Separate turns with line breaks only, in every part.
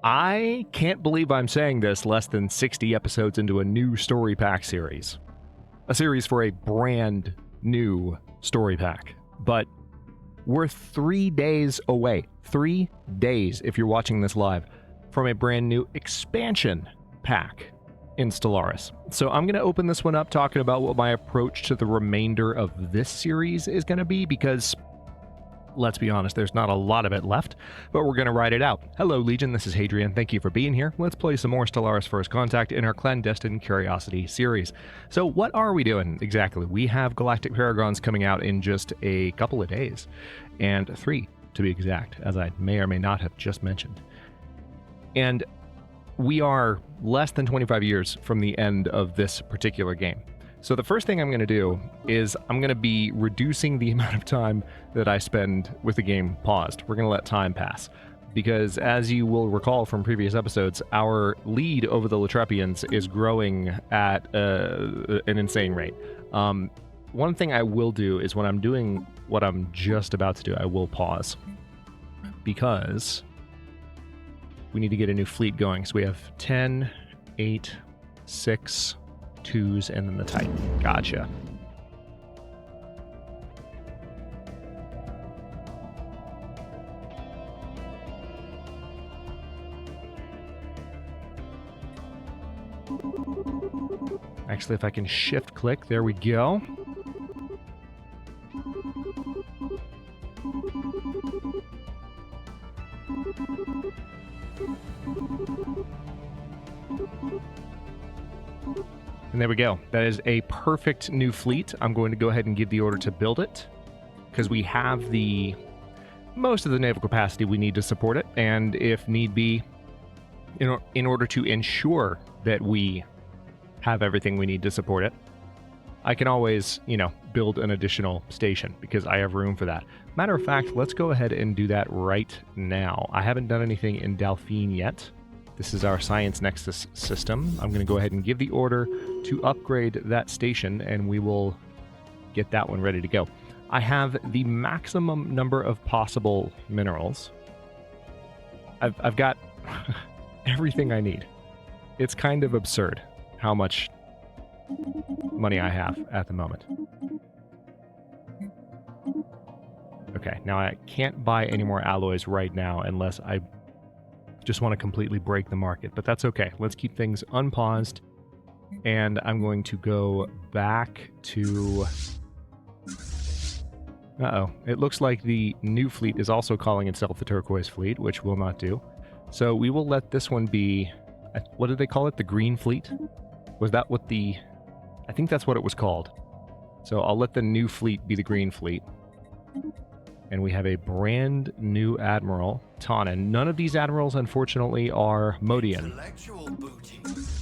I can't believe I'm saying this less than 60 episodes into a new story pack series. A series for a brand new story pack. But we're 3 days away. 3 days, if you're watching this live, from a brand new expansion pack in Stellaris. So I'm going to open this one up talking about what my approach to the remainder of this series is going to be, because let's be honest, there's not a lot of it left, but we're going to ride it out. Hello, Legion, this is Hadrian. Thank you for being here. Let's play some more Stellaris First Contact in our Clandestine Curiosity series. So what are we doing exactly? We have Galactic Paragons coming out in just a couple of days, and 3 to be exact, as I may or may not have just mentioned. And we are less than 25 years from the end of this particular game. So the first thing I'm going to do is I'm going to be reducing the amount of time that I spend with the game paused. We're going to let time pass. Because as you will recall from previous episodes, our lead over the Latrepians is growing at an insane rate. One thing I will do is when I'm doing what I'm just about to do, I will pause. Because we need to get a new fleet going. So we have 10, 8, 6... 2s, and then the Titan. Gotcha. Actually, if I can shift click, there we go. And there we go. That is a perfect new fleet. I'm going to go ahead and give the order to build it, because we have most of the naval capacity we need to support it, and if need be, in order to ensure that we have everything we need to support it, I can always, build an additional station, because I have room for that. Matter of fact, let's go ahead and do that right now. I haven't done anything in Delphine yet. This is our Science Nexus system. I'm going to go ahead and give the order to upgrade that station, and we will get that one ready to go. I have the maximum number of possible minerals. I've got everything I need. It's kind of absurd how much money I have at the moment. Okay, now I can't buy any more alloys right now unless I just want to completely break the market, but that's okay. Let's keep things unpaused, and I'm going to go back to... Uh-oh. It looks like the new fleet is also calling itself the Turquoise Fleet, which will not do. So we will let this one be... What did they call it? The Green Fleet? Was that what the... I think that's what it was called. So I'll let the new fleet be the Green Fleet. And we have a brand new admiral, Tannen. None of these admirals, unfortunately, are Modian.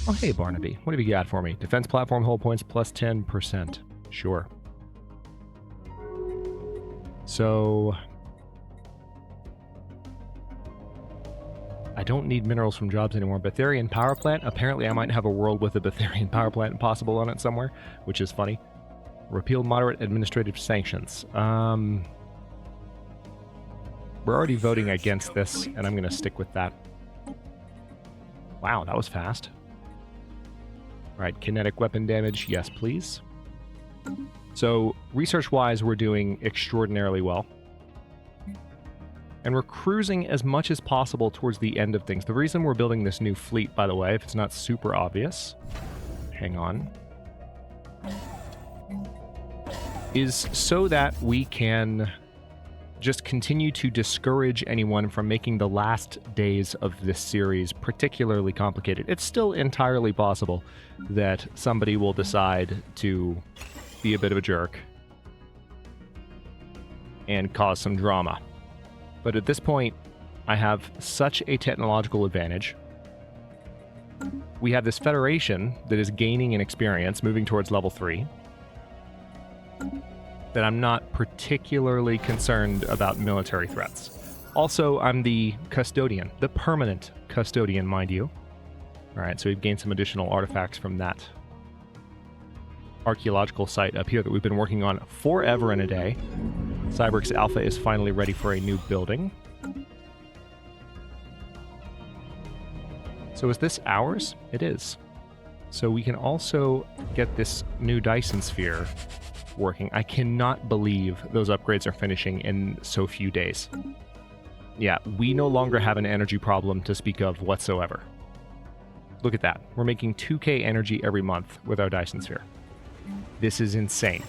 Oh, hey, Barnaby. What have you got for me? Defense platform hull points plus 10%. Sure. So... I don't need minerals from jobs anymore. Betharian power plant? Apparently I might have a world with a Betharian power plant possible on it somewhere, which is funny. Repeal moderate administrative sanctions. We're already voting against this, and I'm going to stick with that. Wow, that was fast. All right, kinetic weapon damage, yes, please. So, research-wise, we're doing extraordinarily well. And we're cruising as much as possible towards the end of things. The reason we're building this new fleet, by the way, if it's not super obvious, hang on, is so that we can just continue to discourage anyone from making the last days of this series particularly complicated. It's still entirely possible that somebody will decide to be a bit of a jerk and cause some drama. But at this point, I have such a technological advantage. We have this Federation that is gaining in experience, moving towards level 3. That I'm not particularly concerned about military threats. Also, I'm the custodian, the permanent custodian, mind you. Alright, so we've gained some additional artifacts from that archaeological site up here that we've been working on forever and a day. Cyberx Alpha is finally ready for a new building. So is this ours? It is. So we can also get this new Dyson sphere working. I cannot believe those upgrades are finishing in so few days. Yeah, we no longer have an energy problem to speak of whatsoever. Look at that. We're making 2k energy every month with our Dyson sphere. This is insane.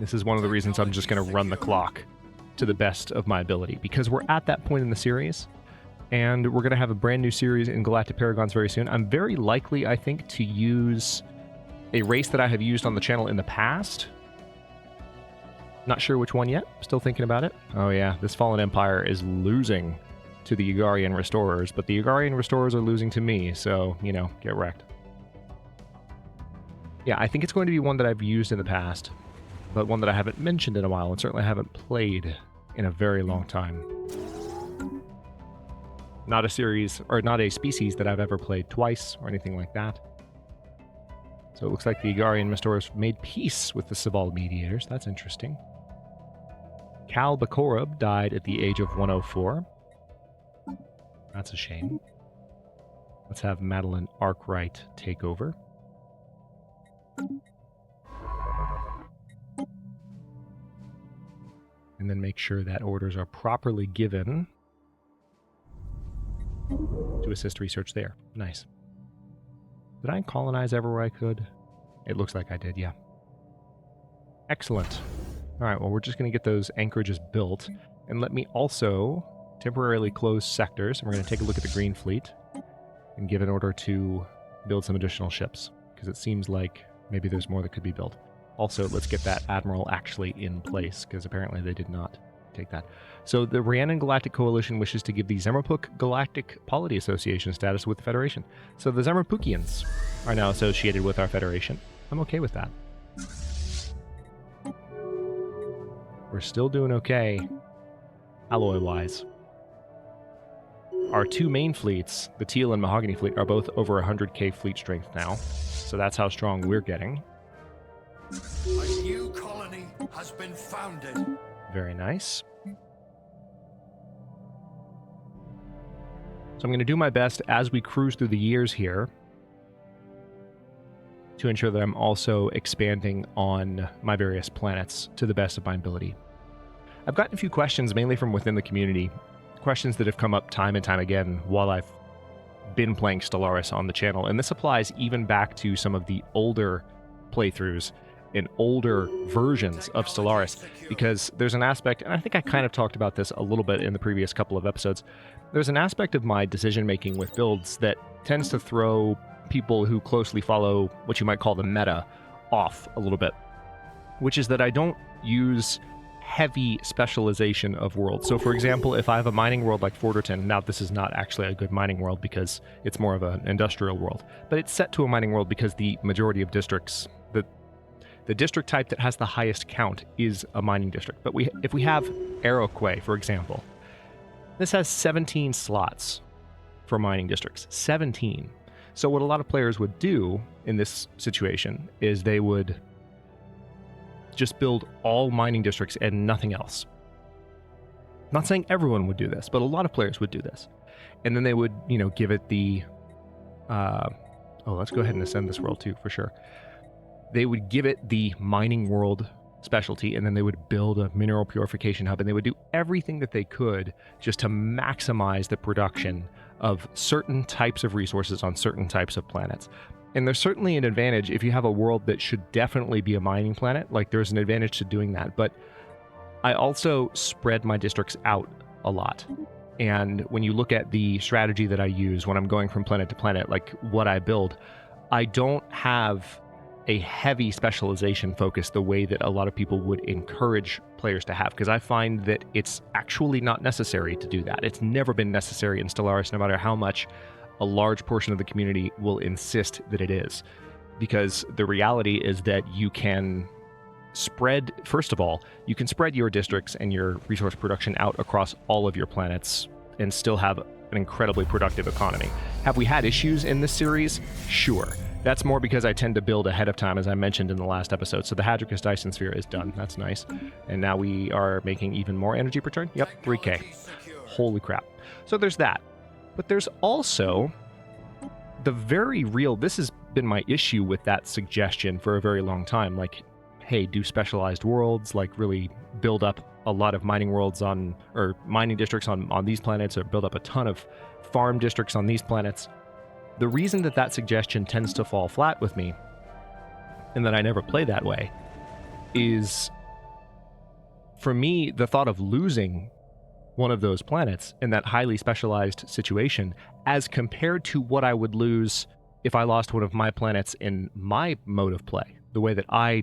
This is one of the reasons I'm just going to run the clock to the best of my ability, because we're at that point in the series, and we're going to have a brand new series in Galactic Paragons very soon. I'm very likely, I think, to use a race that I have used on the channel in the past. Not sure which one yet. Still thinking about it. Oh yeah, this Fallen Empire is losing to the Ugarian Restorers, but the Ugarian Restorers are losing to me, so, you know, get wrecked. Yeah, I think it's going to be one that I've used in the past, but one that I haven't mentioned in a while, and certainly haven't played in a very long time. Not a series, or not a species that I've ever played twice, or anything like that. So it looks like the Ugarian Restorers made peace with the Sabal Mediators. That's interesting. Cal Bakorub died at the age of 104. That's a shame. Let's have Madeline Arkwright take over. And then make sure that orders are properly given to assist research there. Nice. Did I colonize everywhere I could? It looks like I did, yeah. Excellent. All right, well, we're just going to get those anchorages built. And let me also temporarily close sectors. And we're going to take a look at the Green Fleet and give an order to build some additional ships, because it seems like maybe there's more that could be built. Also, let's get that Admiral actually in place, because apparently they did not take that. So the Rhiannon Galactic Coalition wishes to give the Zemmerpuk Galactic Polity Association status with the Federation. So the Zemmerpukians are now associated with our Federation. I'm okay with that. We're still doing okay, alloy-wise. Our two main fleets, the Teal and Mahogany fleet, are both over 100k fleet strength now. So that's how strong we're getting.
A new colony has been founded.
Very nice. So I'm going to do my best as we cruise through the years here to ensure that I'm also expanding on my various planets to the best of my ability. I've gotten a few questions, mainly from within the community, questions that have come up time and time again while I've been playing Stellaris on the channel, and this applies even back to some of the older playthroughs and older versions of Stellaris, because there's an aspect, and I think I kind of talked about this a little bit in the previous couple of episodes, there's an aspect of my decision-making with builds that tends to throw people who closely follow what you might call the meta off a little bit, which is that I don't use heavy specialization of worlds. So for example, if I have a mining world like Forderton, now this is not actually a good mining world because it's more of an industrial world, but it's set to a mining world because the majority of districts, the district type that has the highest count is a mining district. But if we have Iroquois, for example, this has 17 slots for mining districts. 17. So what a lot of players would do in this situation is they would just build all mining districts and nothing else. Not saying everyone would do this, but a lot of players would do this. And then they would, you know, give it the... let's go ahead and ascend this world too, for sure. They would give it the mining world specialty, and then they would build a mineral purification hub, and they would do everything that they could just to maximize the production of certain types of resources on certain types of planets. And there's certainly an advantage if you have a world that should definitely be a mining planet, like there's an advantage to doing that. But I also spread my districts out a lot. And when you look at the strategy that I use when I'm going from planet to planet, like what I build, I don't have a heavy specialization focus the way that a lot of people would encourage players to have, because I find that it's actually not necessary to do that. It's never been necessary in Stellaris, no matter how much a large portion of the community will insist that it is. Because the reality is that you can spread, first of all, you can spread your districts and your resource production out across all of your planets and still have an incredibly productive economy. Have we had issues in this series? Sure. That's more because I tend to build ahead of time, as I mentioned in the last episode. So the Hadricus Dyson Sphere is done. That's nice. And now we are making even more energy per turn. Yep, 3k. Holy crap. So there's that. But there's also the very real, this has been my issue with that suggestion for a very long time, like, hey, do specialized worlds, like really build up a lot of mining worlds on, or mining districts on these planets, or build up a ton of farm districts on these planets. The reason that that suggestion tends to fall flat with me, and that I never play that way, is, for me, the thought of losing one of those planets in that highly specialized situation, as compared to what I would lose if I lost one of my planets in my mode of play, the way that I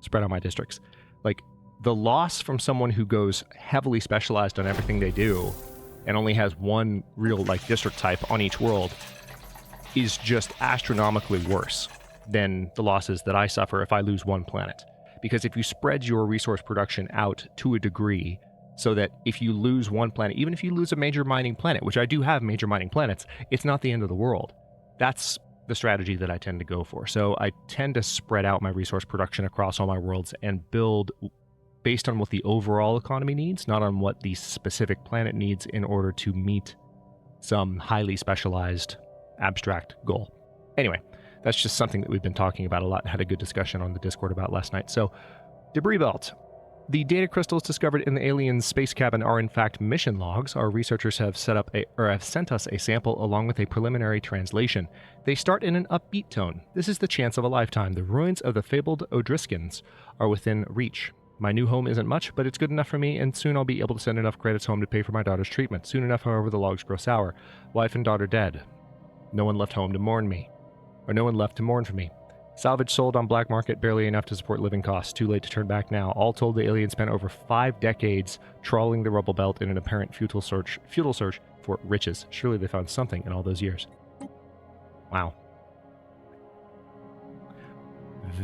spread out my districts. Like, the loss from someone who goes heavily specialized on everything they do and only has one real, like, district type on each world is just astronomically worse than the losses that I suffer if I lose one planet. Because if you spread your resource production out to a degree, so that if you lose one planet, even if you lose a major mining planet, which I do have major mining planets, it's not the end of the world. That's the strategy that I tend to go for. So I tend to spread out my resource production across all my worlds and build based on what the overall economy needs, not on what the specific planet needs in order to meet some highly specialized abstract goal. Anyway, that's just something that we've been talking about a lot and had a good discussion on the Discord about last night. So, debris belt. The data crystals discovered in the alien space cabin are in fact mission logs. Our researchers have sent us a sample along with a preliminary translation. They start in an upbeat tone. This is the chance of a lifetime. The ruins of the fabled Odriskins are within reach. My new home isn't much, but it's good enough for me, and soon I'll be able to send enough credits home to pay for my daughter's treatment. Soon enough, however, the logs grow sour. Wife and daughter dead. No one left home to mourn me. Or no one left to mourn for me. Salvage sold on black market, barely enough to support living costs. Too late to turn back now. All told, the aliens spent over 5 decades trawling the rubble belt in an apparent futile search for riches. Surely they found something in all those years. Wow.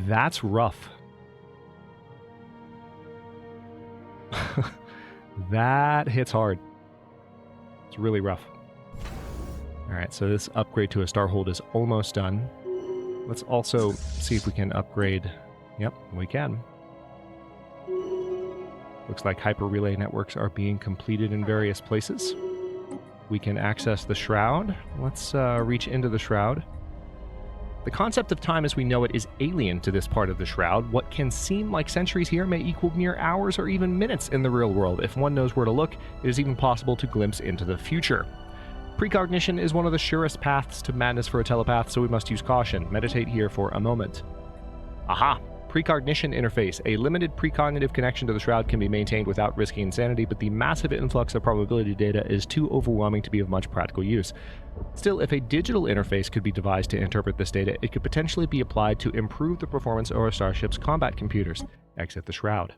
That's rough. That hits hard. It's really rough. Alright, so this upgrade to a Starhold is almost done. Let's also see if we can upgrade. Yep, we can. Looks like hyper relay networks are being completed in various places. We can access the Shroud. Let's reach into the Shroud. The concept of time as we know it is alien to this part of the Shroud. What can seem like centuries here may equal mere hours or even minutes in the real world. If one knows where to look, it is even possible to glimpse into the future. Precognition is one of the surest paths to madness for a telepath, so we must use caution. Meditate here for a moment. Aha! Precognition interface. A limited precognitive connection to the Shroud can be maintained without risking insanity, but the massive influx of probability data is too overwhelming to be of much practical use. Still, if a digital interface could be devised to interpret this data, it could potentially be applied to improve the performance of our starship's combat computers. Exit the Shroud.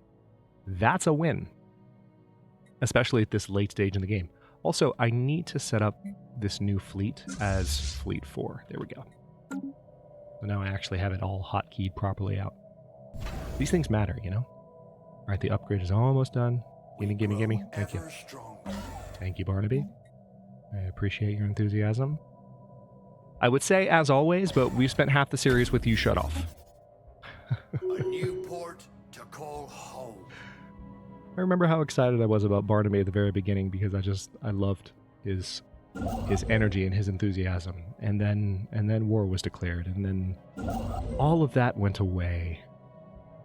That's a win. Especially at this late stage in the game. Also, I need to set up this new fleet as Fleet 4. There we go. So now I actually have it all hotkeyed properly out. These things matter, you know? Alright, the upgrade is almost done. Gimme, gimme, gimme. Thank you. Thank you, Barnaby. I appreciate your enthusiasm. I would say, as always, but we've spent half the series with you shut off.
A new port to call home.
I remember how excited I was about Barnaby at the very beginning because I loved his energy and his enthusiasm. And then war was declared, and then all of that went away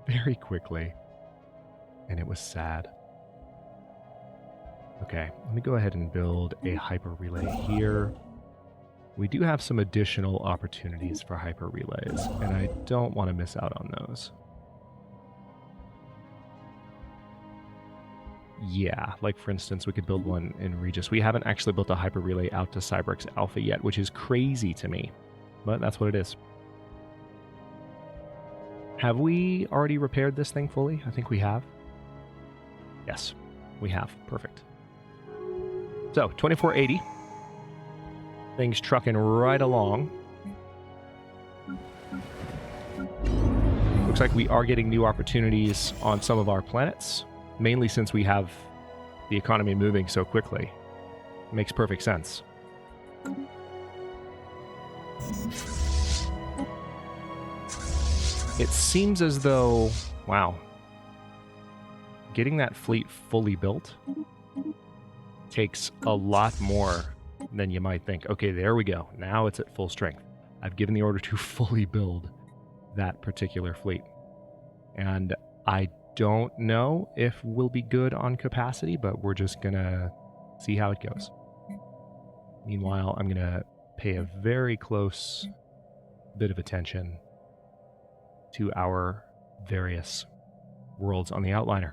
very quickly. And it was sad. Okay, let me go ahead and build a hyper relay here. We do have some additional opportunities for hyper relays, and I don't want to miss out on those. Yeah, like for instance, we could build one in Regis. We haven't actually built a hyper relay out to Cybrex Alpha yet, which is crazy to me, but that's what it is. Have we already repaired this thing fully? I think we have. Yes, we have. Perfect. So, 2480. Things trucking right along. Looks like we are getting new opportunities on some of our planets. Mainly since we have the economy moving so quickly. It makes perfect sense. It seems as though, wow, getting that fleet fully built takes a lot more then you might think, okay, there we go. Now it's at full strength. I've given the order to fully build that particular fleet. And I don't know if we'll be good on capacity, but we're just going to see how it goes. Meanwhile, I'm going to pay a very close bit of attention to our various worlds on the outliner.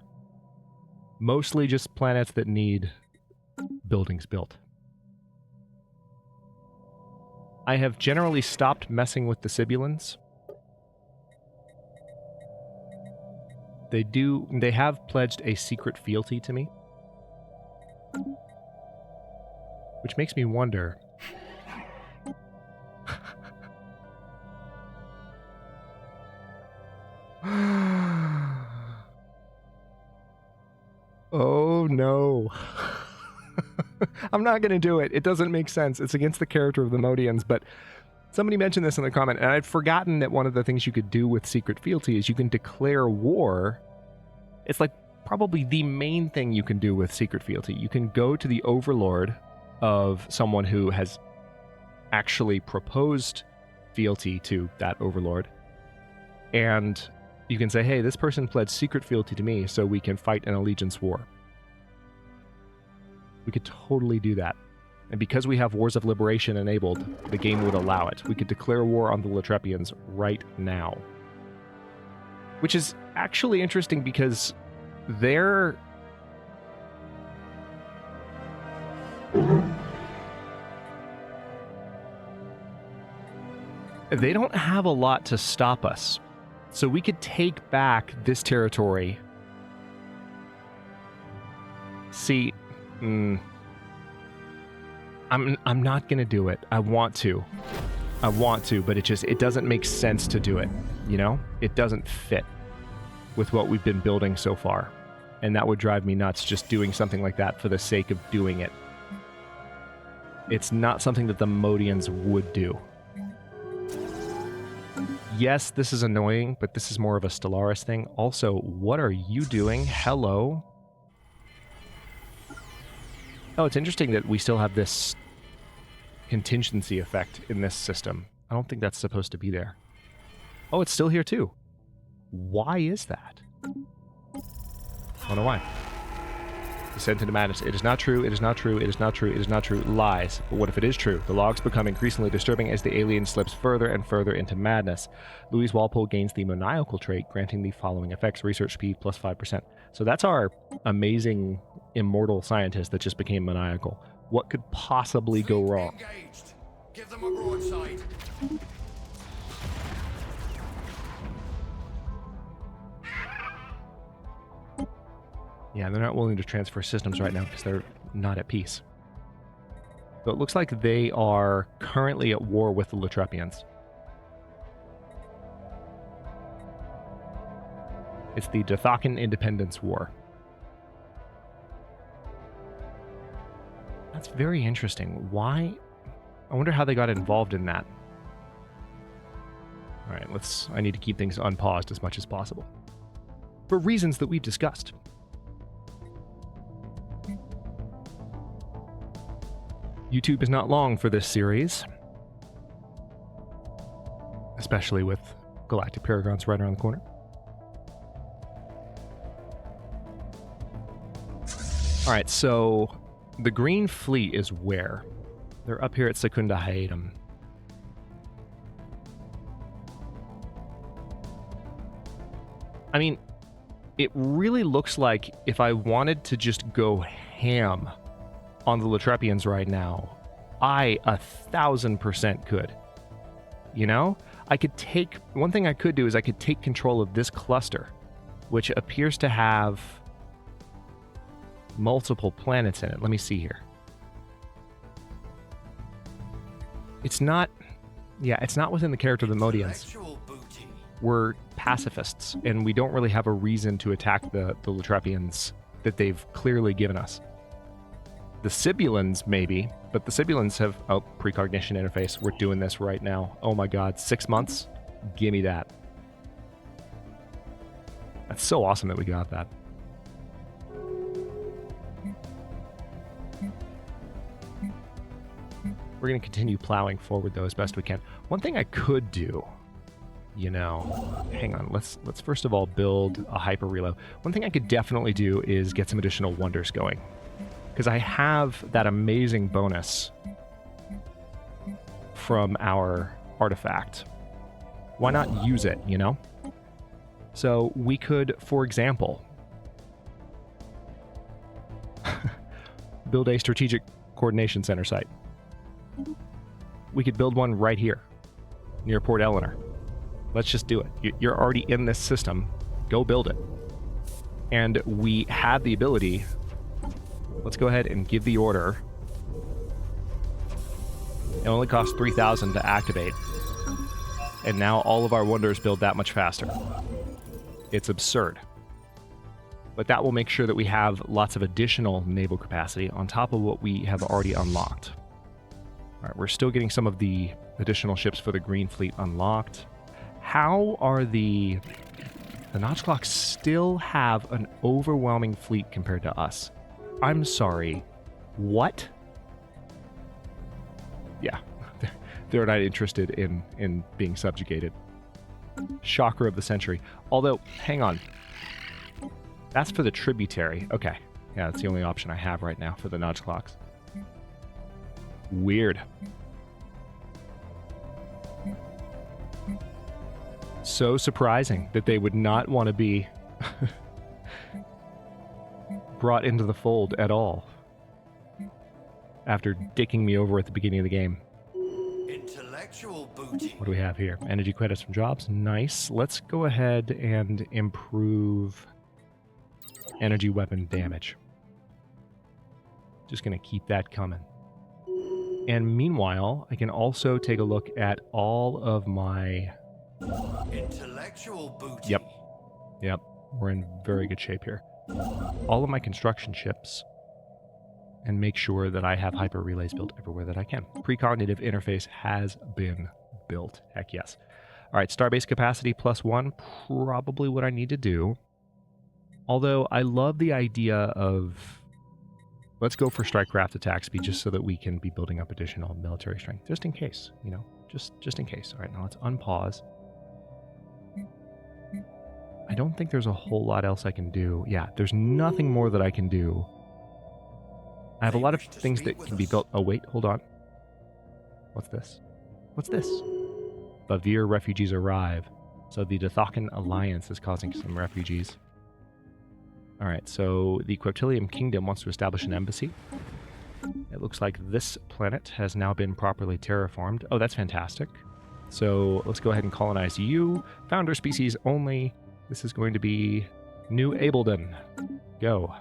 Mostly just planets that need buildings built. I have generally stopped messing with the Sibulans. They have pledged a secret fealty to me. Which makes me wonder. Oh no. I'm not going to do it. It doesn't make sense. It's against the character of the Modians, but somebody mentioned this in the comment, and I'd forgotten that one of the things you could do with secret fealty is you can declare war. It's like probably the main thing you can do with secret fealty. You can go to the overlord of someone who has actually proposed fealty to that overlord, and you can say, hey, this person pledged secret fealty to me so we can fight an allegiance war. We could totally do that. And because we have Wars of Liberation enabled, the game would allow it. We could declare war on the Latrepians right now. Which is actually interesting because they're... They don't have a lot to stop us. So we could take back this territory. See... I'm not gonna do it. I want to, but it doesn't make sense to do it. You know, it doesn't fit with what we've been building so far, and that would drive me nuts. Just doing something like that for the sake of doing it. It's not something that the Modians would do. Yes, this is annoying, but this is more of a Stellaris thing. Also, what are you doing? Hello. Oh, it's interesting that we still have this contingency effect in this system. I don't think that's supposed to be there. Oh, it's still here too. Why is that? I don't know why. Descent into madness. It is not true, it is not true, it is not true, it is not true. Lies. But what if it is true? The logs become increasingly disturbing as the alien slips further and further into madness. Louis Walpole gains the maniacal trait, granting the following effects. Research speed plus 5%. So that's our amazing immortal scientist that just became maniacal. What could possibly go wrong?
Engaged. Give them a broadside.
Yeah, they're not willing to transfer systems right now because they're not at peace. So it looks like they are currently at war with the Latrepians. It's the Dathakan Independence War. That's very interesting. Why? I wonder how they got involved in that. Alright, I need to keep things unpaused as much as possible. For reasons that we've discussed. YouTube is not long for this series. Especially with Galactic Paragons right around the corner. Alright, so the Green Fleet is where? They're up here at Secunda Haedum. I mean, it really looks like if I wanted to just go ham on the Latrepians right now, I 1000% could. You know? One thing I could do is I could take control of this cluster, which appears to have multiple planets in it. Let me see here. It's not within the character of the Modians. We're pacifists, and we don't really have a reason to attack the Latrepians that they've clearly given us. The Sibulans, maybe, but the Sibulans have... Oh, precognition interface. We're doing this right now. Oh my god, 6 months? Gimme that. That's so awesome that we got that. We're going to continue plowing forward, though, as best we can. One thing I could do, you know, hang on. Let's first of all build a hyper reload. One thing I could definitely do is get some additional wonders going, because I have that amazing bonus from our artifact. Why not use it, you know? So we could, for example, build a strategic coordination center site. We could build one right here, near Port Eleanor. Let's just do it. You're already in this system. Go build it. And we have the ability. Let's go ahead and give the order. It only costs 3,000 to activate. And now all of our wonders build that much faster. It's absurd. But that will make sure that we have lots of additional naval capacity on top of what we have already unlocked. All right, we're still getting some of the additional ships for the Green Fleet unlocked. How are the Notchclocks still have an overwhelming fleet compared to us? I'm sorry. What? Yeah, they're not interested in being subjugated. Shocker of the century. Although, hang on. That's for the tributary. Okay. Yeah, that's the only option I have right now for the Notchclocks. Weird. So surprising that they would not want to be brought into the fold at all after dicking me over at the beginning of the game.
Intellectual booty.
What do we have here? Energy credits from jobs. Nice. Let's go ahead and improve energy weapon damage. Just going to keep that coming. And meanwhile, I can also take a look at all of my...
Intellectual booty.
Yep. We're in very good shape here. All of my construction ships, and make sure that I have hyper relays built everywhere that I can. Precognitive interface has been built. Heck yes. All right, starbase capacity +1, probably what I need to do. Although I love the idea of... Let's go for strike craft attack speed just so that we can be building up additional military strength. Just in case, you know, just in case. All right, now let's unpause. I don't think there's a whole lot else I can do. Yeah, there's nothing more that I can do. I have a lot of things that can be built. Oh, wait, hold on. What's this? What's this? Bavir refugees arrive. So the Dothokan Alliance is causing some refugees. All right, so the Queptilium Kingdom wants to establish an embassy. It looks like this planet has now been properly terraformed. Oh, that's fantastic. So let's go ahead and colonize you. Founder species only. This is going to be New Ableton. Go.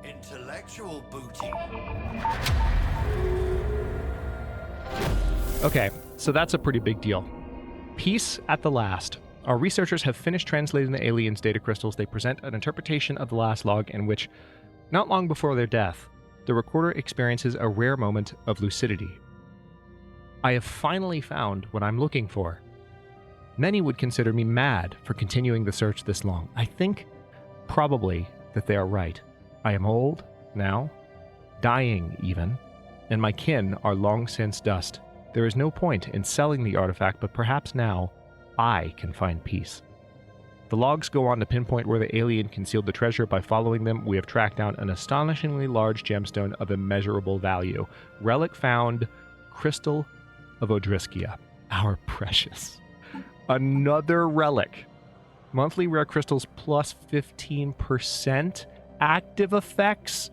Intellectual booty.
Okay, so that's a pretty big deal. Peace at the last. Our researchers have finished translating the aliens' data crystals. They present an interpretation of the last log in which, not long before their death, the recorder experiences a rare moment of lucidity. I have finally found what I'm looking for. Many would consider me mad for continuing the search this long. I think, probably, that they are right. I am old, now, dying even, and my kin are long since dust. There is no point in selling the artifact, but perhaps now, I can find peace. The logs go on to pinpoint where the alien concealed the treasure. By following them, we have tracked down an astonishingly large gemstone of immeasurable value. Relic found, Crystal of Odriskia. Our precious. Another relic. Monthly rare crystals plus 15%. Active effects,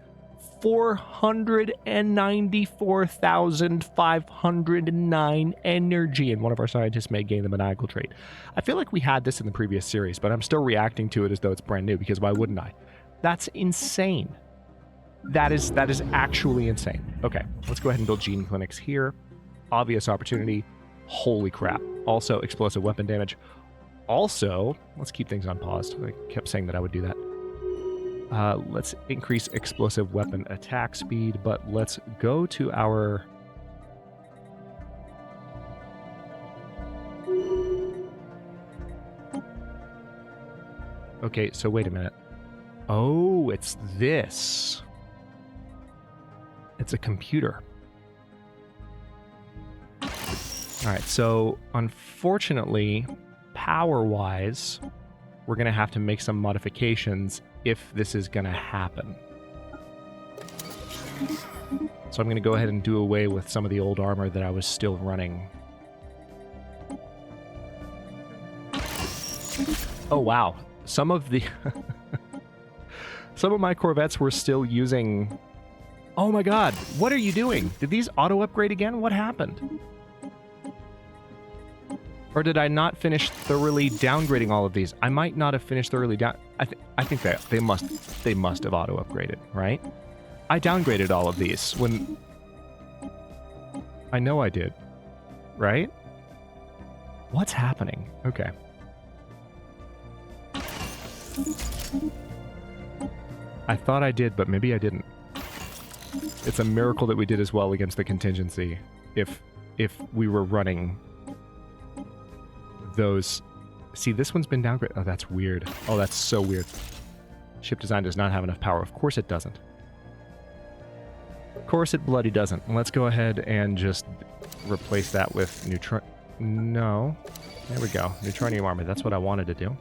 494,509 energy, and one of our scientists may gain the maniacal trait. I feel like we had this in the previous series, but I'm still reacting to it as though it's brand new, because why wouldn't I? That's insane. That is actually insane. Okay, let's go ahead and build gene clinics here. Obvious opportunity. Holy crap. Also, explosive weapon damage. Also, let's keep things unpaused. I kept saying that I would do that. Let's increase explosive weapon attack speed, but let's go to our... Okay, so wait a minute. Oh, it's this. It's a computer. All right, so unfortunately, power-wise, we're going to have to make some modifications if this is going to happen. So I'm going to go ahead and do away with some of the old armor that I was still running. Oh, wow. Some of the... some of my Corvettes were still using... Oh my god, what are you doing? Did these auto-upgrade again? What happened? Or did I not finish thoroughly downgrading all of these? I might not have finished thoroughly down... I think that they must have auto-upgraded, right? I downgraded all of these when... I know I did. Right? What's happening? Okay. I thought I did, but maybe I didn't. It's a miracle that we did as well against the contingency. If we were running those... See, this one's been downgraded. Oh, that's weird. Oh, that's so weird. Ship design does not have enough power. Of course it doesn't. Of course it bloody doesn't. Let's go ahead and just replace that with neutron... No. There we go. Neutronium armor. That's what I wanted to do.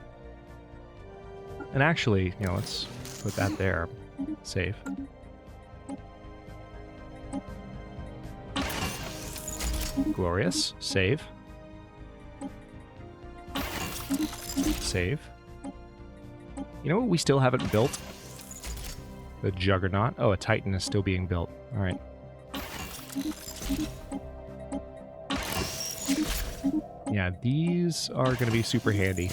And actually, you know, let's put that there. Save. Glorious. Save. Save. You know what we still haven't built? The Juggernaut. Oh, a Titan is still being built. Alright. Yeah, these are going to be super handy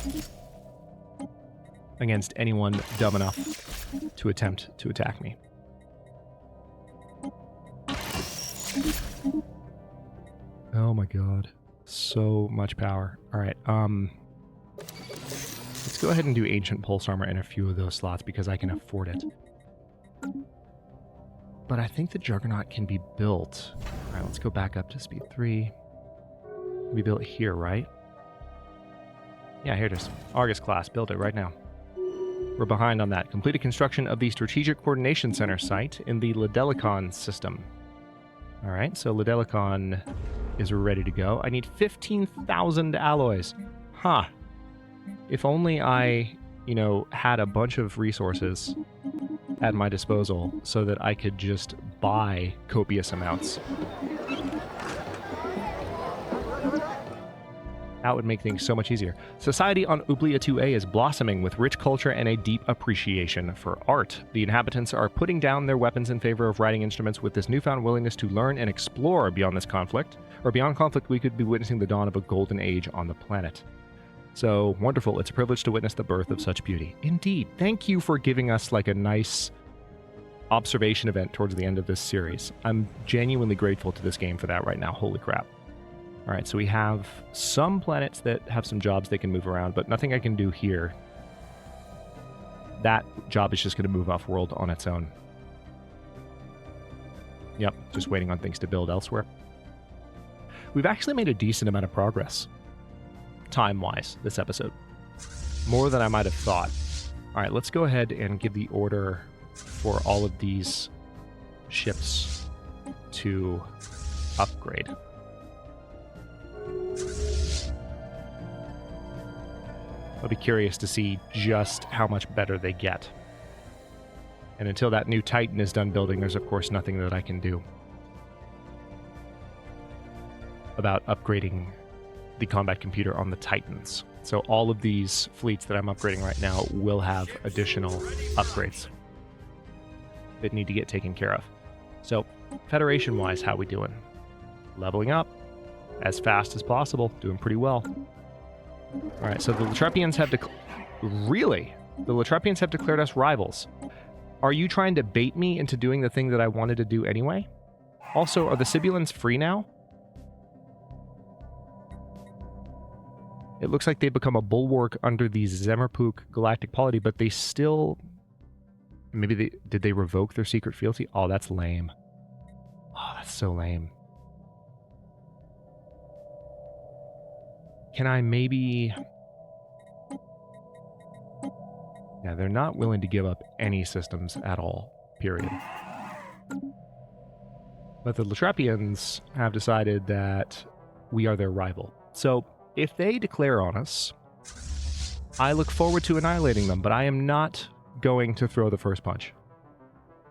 against anyone dumb enough to attempt to attack me. Oh my god. So much power. Alright, let's go ahead and do Ancient Pulse Armor in a few of those slots because I can afford it. But I think the Juggernaut can be built. Alright, let's go back up to speed 3. We built here, right? Yeah, here it is. Argus class. Build it right now. We're behind on that. Completed construction of the Strategic Coordination Center site in the Ledelicon system. Alright, so Ledelicon is ready to go. I need 15,000 alloys. Huh. If only I, you know, had a bunch of resources at my disposal so that I could just buy copious amounts. That would make things so much easier. Society on Ublia 2A is blossoming with rich culture and a deep appreciation for art. The inhabitants are putting down their weapons in favor of writing instruments with this newfound willingness to learn and explore beyond this conflict. Or beyond conflict, we could be witnessing the dawn of a golden age on the planet. So, wonderful. It's a privilege to witness the birth of such beauty. Indeed. Thank you for giving us, like, a nice observation event towards the end of this series. I'm genuinely grateful to this game for that right now. Holy crap. Alright, so we have some planets that have some jobs they can move around, but nothing I can do here. That job is just going to move off-world on its own. Yep, just waiting on things to build elsewhere. We've actually made a decent amount of progress, time-wise, this episode. More than I might have thought. Alright, let's go ahead and give the order for all of these ships to upgrade. I'll be curious to see just how much better they get. And until that new Titan is done building, there's of course nothing that I can do about upgrading the combat computer on the Titans. So all of these fleets that I'm upgrading right now will have additional upgrades that need to get taken care of. So, Federation-wise, how we doing? Leveling up as fast as possible. Doing pretty well. Alright, so the Latrepians have Really? The Latrepians have declared us rivals. Are you trying to bait me into doing the thing that I wanted to do anyway? Also, are the Sibulans free now? It looks like they've become a bulwark under the Zemerpuk galactic polity, but they still... Maybe did they revoke their secret fealty? Oh, that's lame. Oh, that's so lame. Can I maybe... Yeah, they're not willing to give up any systems at all, period. But the Latrepians have decided that we are their rival. So if they declare on us, I look forward to annihilating them, but I am not going to throw the first punch.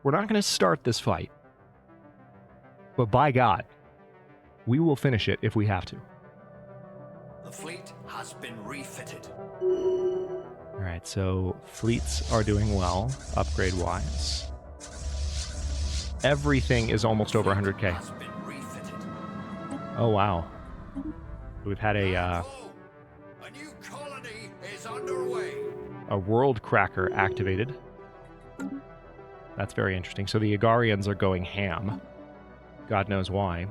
We're not going to start this fight. But by God, we will finish it if we have to.
The fleet has been refitted.
Alright, so fleets are doing well, upgrade-wise. Everything is almost over 100k.
Has been refitted.
Oh, wow. We've had
A new colony is underway.
a world cracker activated. That's very interesting. So the Agarians are going ham. God knows why.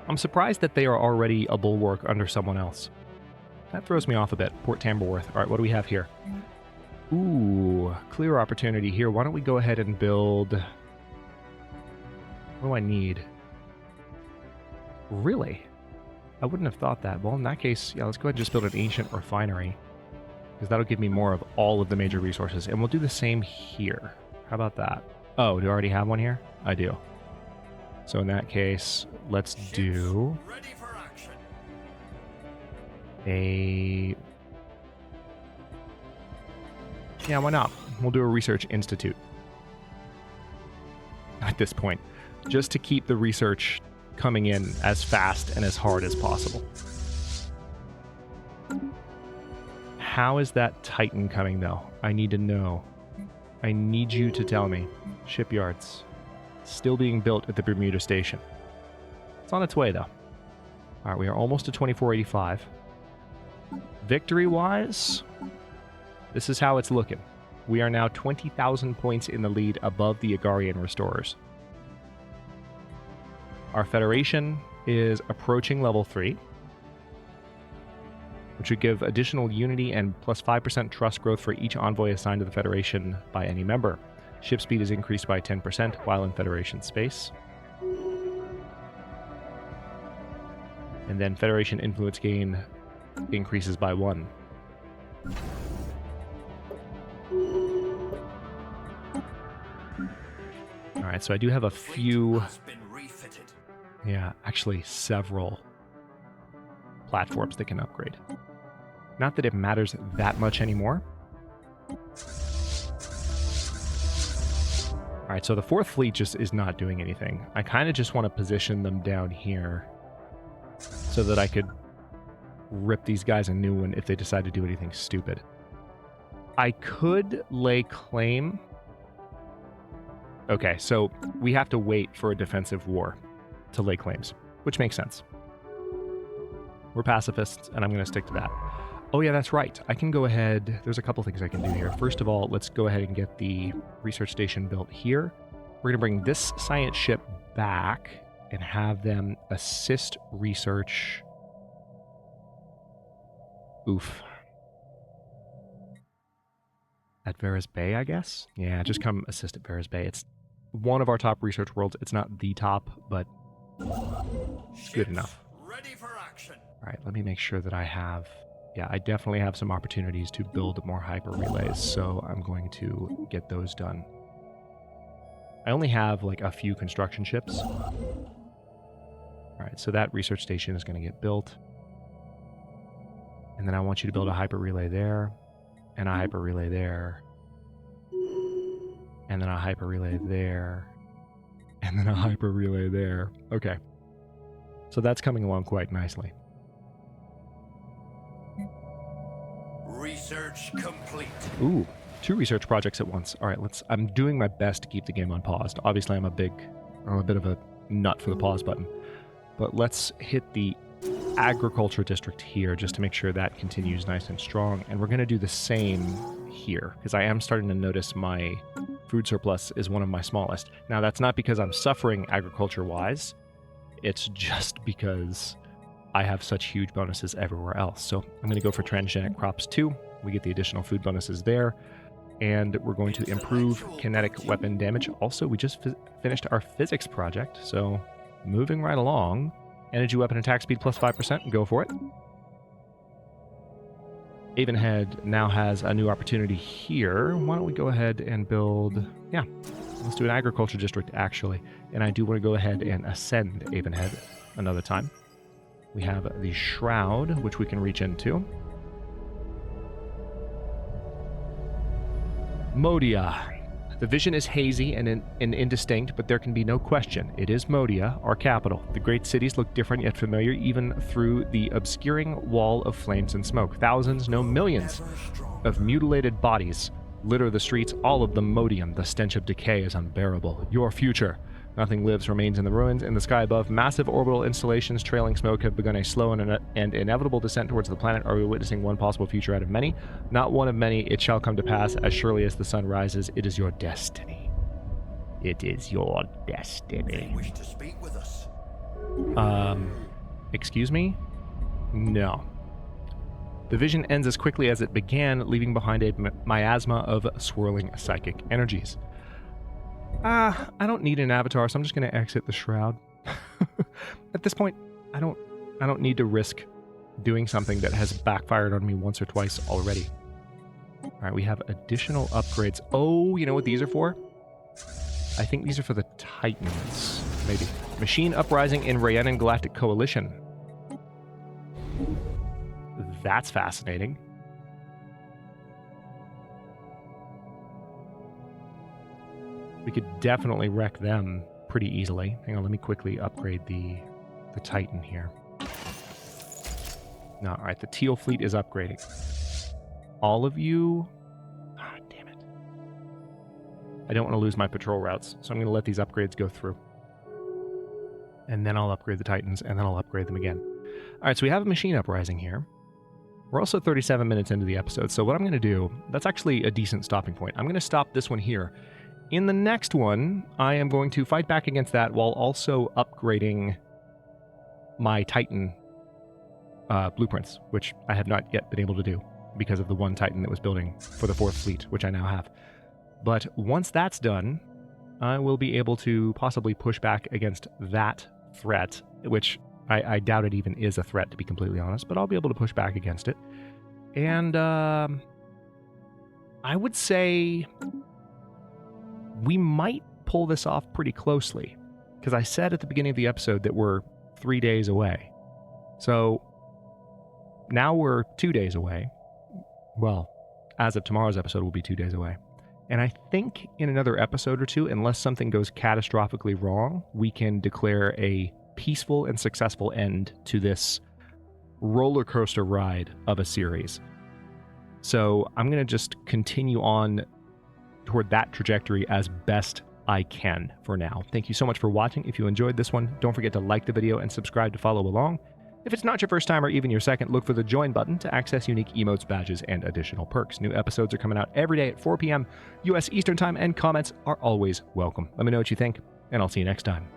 I'm surprised that they are already a bulwark under someone else. That throws me off a bit. Port Tamberworth. All right, what do we have here? Ooh, clear opportunity here. Why don't we go ahead and build... What do I need? Really? I wouldn't have thought that. Well, in that case, yeah, let's go ahead and just build an ancient refinery. Because that'll give me more of all of the major resources. And we'll do the same here. How about that? Oh, do I already have one here? I do. So in that case, let's do
Ready for action.
a... Yeah, why not? We'll do a research institute. At this point. Just to keep the research coming in as fast and as hard as possible. How is that Titan coming, though? I need to know. I need you to tell me. Shipyards. Still being built at the Bermuda Station. It's on its way, though. Alright, we are almost to 2485. Victory-wise, this is how it's looking. We are now 20,000 points in the lead above the Agarian Restorers. Our Federation is approaching level 3, which would give additional unity and plus 5% trust growth for each envoy assigned to the Federation by any member. Ship speed is increased by 10% while in Federation space. And then Federation influence gain increases by 1. Alright, so I do have a few...
Has been refitted.
Yeah, actually several platforms that can upgrade. Not that it matters that much anymore. Alright, so the 4th fleet just is not doing anything. I kind of just want to position them down here so that I could rip these guys a new one if they decide to do anything stupid. I could lay claim... Okay, so we have to wait for a defensive war to lay claims, which makes sense. We're pacifists, and I'm going to stick to that. Oh yeah, that's right. I can go ahead... There's a couple things I can do here. First of all, let's go ahead and get the research station built here. We're going to bring this science ship back and have them assist research... Oof. At Vera's Bay, I guess? Yeah, just come assist at Vera's Bay. It's one of our top research worlds. It's not the top, but good enough.
Ready for action.
All right, let me make sure that I have... Yeah, I definitely have some opportunities to build more hyper relays, so I'm going to get those done. I only have like a few construction ships. All right, so that research station is going to get built. And then I want you to build a hyper relay there, and a hyper relay there, and then a hyper relay there, and then a hyper relay there. Okay. So that's coming along quite nicely.
Research complete.
Ooh, 2 research projects at once. All right, I'm doing my best to keep the game unpaused. Obviously, I'm a bit of a nut for the pause button. But let's hit the agriculture district here just to make sure that continues nice and strong. And we're going to do the same here because I am starting to notice my food surplus is one of my smallest. Now, that's not because I'm suffering agriculture-wise. It's just because I have such huge bonuses everywhere else. So I'm going to go for transgenic crops too. We get the additional food bonuses there. And we're going to improve kinetic weapon damage. Also, we just finished our physics project. So moving right along. Energy weapon attack speed plus 5%. Go for it. Avonhead now has a new opportunity here. Why don't we go ahead and build... Yeah, let's do an agriculture district, actually. And I do want to go ahead and ascend Avonhead another time. We have the Shroud, which we can reach into. Modia. The vision is hazy and indistinct, but there can be no question. It is Modia, our capital. The great cities look different yet familiar, even through the obscuring wall of flames and smoke. Thousands, no millions, of mutilated bodies litter the streets, all of them Modian. The stench of decay is unbearable. Your future. Nothing lives, remains in the ruins. In the sky above, massive orbital installations trailing smoke have begun a slow and inevitable descent towards the planet. Are we witnessing one possible future out of many? Not one of many. It shall come to pass as surely as the sun rises. It is your destiny. It is your destiny.
They wish to speak with us.
Excuse me? No. The vision ends as quickly as it began, leaving behind a miasma of swirling psychic energies. I don't need an avatar, so I'm just going to exit the Shroud. At this point, I don't need to risk doing something that has backfired on me once or twice already. All right, we have additional upgrades. Oh, you know what these are for? I think these are for the Titans, maybe. Machine uprising in Rhiannon Galactic Coalition. That's fascinating. We could definitely wreck them pretty easily. Hang on, let me quickly upgrade the Titan here. No, all right, the Teal Fleet is upgrading. All of you... Ah, damn it. I don't want to lose my patrol routes, so I'm going to let these upgrades go through. And then I'll upgrade the Titans, and then I'll upgrade them again. All right, so we have a machine uprising here. We're also 37 minutes into the episode, so what I'm going to do... That's actually a decent stopping point. I'm going to stop this one here. In the next one, I am going to fight back against that while also upgrading my Titan blueprints, which I have not yet been able to do because of the one Titan that was building for the 4th Fleet, which I now have. But once that's done, I will be able to possibly push back against that threat, which I doubt it even is a threat, to be completely honest, but I'll be able to push back against it. And I would say... we might pull this off pretty closely, because I said at the beginning of the episode that we're 3 days away. So now we're 2 days away. Well, as of tomorrow's episode, we'll be 2 days away. And I think in another episode or two, unless something goes catastrophically wrong, we can declare a peaceful and successful end to this roller coaster ride of a series. So I'm going to just continue on toward that trajectory as best I can for now. Thank you so much for watching. If you enjoyed this one, don't forget to like the video and subscribe to follow along. If it's not your first time or even your second, look for the join button to access unique emotes, badges, and additional perks. New episodes are coming out every day at 4 p.m. US Eastern Time, and comments are always welcome. Let me know what you think, and I'll see you next time.